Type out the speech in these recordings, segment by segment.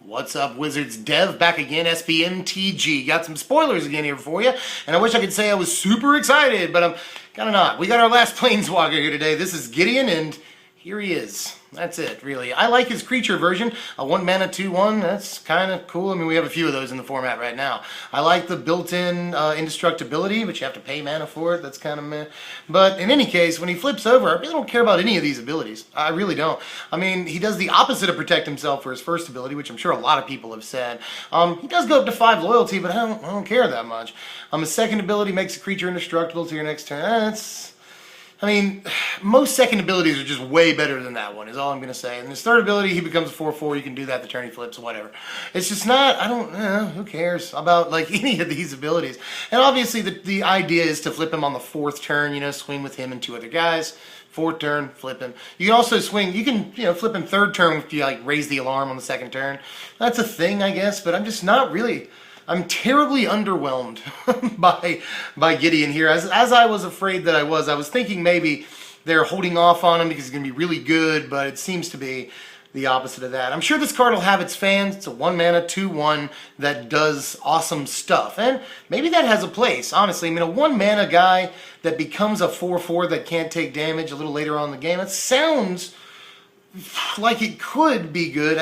What's up, Wizards? Dev back again, SBMTG. Got some spoilers again here for you, and I wish I could say I was super excited, but I'm kind of not. We got our last Planeswalker here today. This is Gideon, and here he is. That's it, really. I like his creature version, a 1 mana 2/1. That's kind of cool. I mean, we have a few of those in the format right now. I like the built-in indestructibility, but you have to pay mana for it. That's kind of meh. But in any case, when he flips over, I really don't care about any of these abilities. I really don't. I mean, he does the opposite of protect himself for his first ability, which I'm sure a lot of people have said. He does go up to 5 loyalty, but I don't care that much. His second ability makes a creature indestructible to your next turn. I mean, most second abilities are just way better than that one, is all I'm going to say. And his third ability, he becomes a 4/4. You can do that the turn he flips, whatever. It's just not, who cares about, like, any of these abilities. And obviously, the idea is to flip him on the 4th turn, swing with him and 2 other guys. 4th turn, flip him. You can also swing, you can, flip him 3rd turn if you, like, raise the alarm on the 2nd turn. That's a thing, I guess, but I'm just not really... I'm terribly underwhelmed by Gideon here, as I was afraid that I was. I was thinking maybe they're holding off on him because he's going to be really good, but it seems to be the opposite of that. I'm sure this card will have its fans. It's a 1 mana 2/1 that does awesome stuff, and maybe that has a place, honestly. I mean, a 1 mana guy that becomes a 4/4 that can't take damage a little later on in the game, it sounds like it could be good.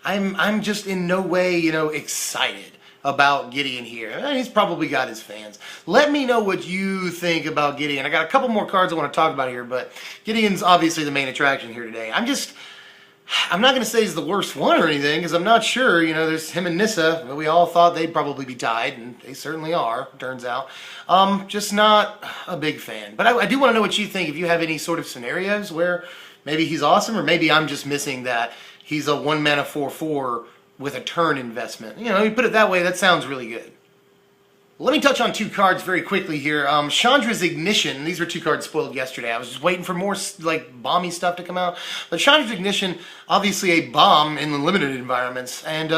I'm just in no way, excited about Gideon here. He's probably got his fans. Let me know what you think about Gideon. I got a couple more cards I want to talk about here, but Gideon's obviously the main attraction here today. I'm not going to say he's the worst one or anything, because I'm not sure. There's him and Nissa. We all thought they'd probably be tied, and they certainly are, turns out. Just not a big fan. But I do want to know what you think, if you have any sort of scenarios where maybe he's awesome, or maybe I'm just missing that he's a 1 mana 4/4 with a turn investment. You put it that way, that sounds really good. Let me touch on 2 cards very quickly here. Chandra's Ignition. These were 2 cards spoiled yesterday. I was just waiting for more, like, bomby stuff to come out. But Chandra's Ignition, obviously a bomb in the limited environments. And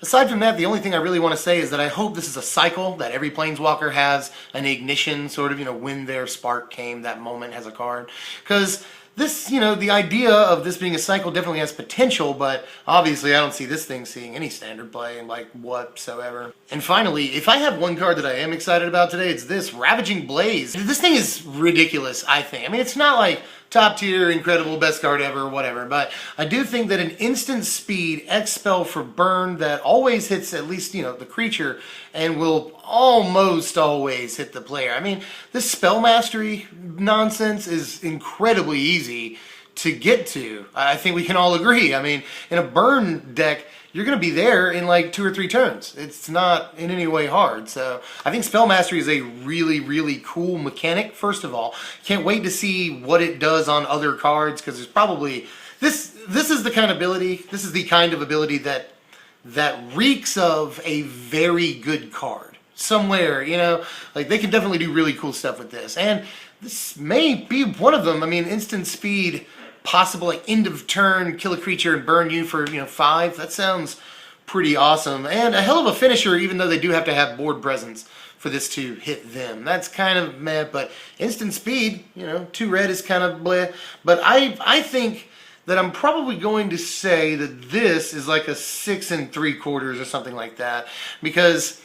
aside from that, the only thing I really want to say is that I hope this is a cycle, that every Planeswalker has an ignition, sort of, when their spark came, that moment has a card. Because this, the idea of this being a cycle definitely has potential, but obviously I don't see this thing seeing any standard play, like, whatsoever. And finally, if I have one card that I am excited about today, it's this, Ravaging Blaze. This thing is ridiculous, I think. I mean, it's not like top tier, incredible, best card ever, whatever, but I do think that an instant speed X spell for burn that always hits at least, the creature, and will almost always hit the player. I mean, this spell mastery nonsense is incredibly easy to get to. I think we can all agree. I mean, in a burn deck, you're going to be there in like 2 or 3 turns. It's not in any way hard. So I think Spell Mastery is a really, really cool mechanic, first of all. Can't wait to see what it does on other cards, because there's probably... This is the kind of ability, this is the kind of ability that reeks of a very good card. Somewhere, like, they can definitely do really cool stuff with this. And this may be one of them. I mean, instant speed, possible, like, end of turn, kill a creature and burn you for, 5. That sounds pretty awesome. And a hell of a finisher, even though they do have to have board presence for this to hit them. That's kind of meh, but instant speed, 2 red is kind of bleh. But I think that I'm probably going to say that this is like a 6 3/4 or something like that, because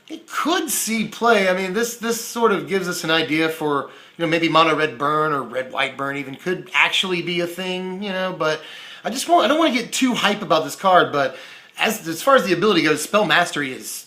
it could see play. I mean, this sort of gives us an idea for, maybe mono red burn or red white burn even could actually be a thing, but I don't want to get too hype about this card, but as far as the ability goes, Spell Mastery is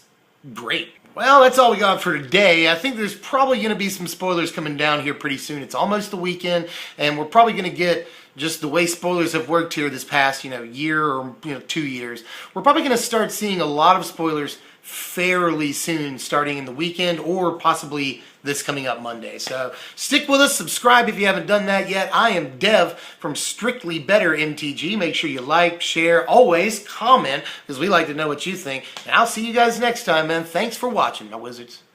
great. Well, that's all we got for today. I think there's probably going to be some spoilers coming down here pretty soon. It's almost the weekend, and we're probably going to get, just the way spoilers have worked here this past, year or 2 years, we're probably going to start seeing a lot of spoilers fairly soon, starting in the weekend or possibly this coming up Monday. So stick with us, subscribe if you haven't done that yet. I am Dev from Strictly Better MTG. Make sure you like, share, always comment, because we like to know what you think. And I'll see you guys next time, man. Thanks for watching, my wizards.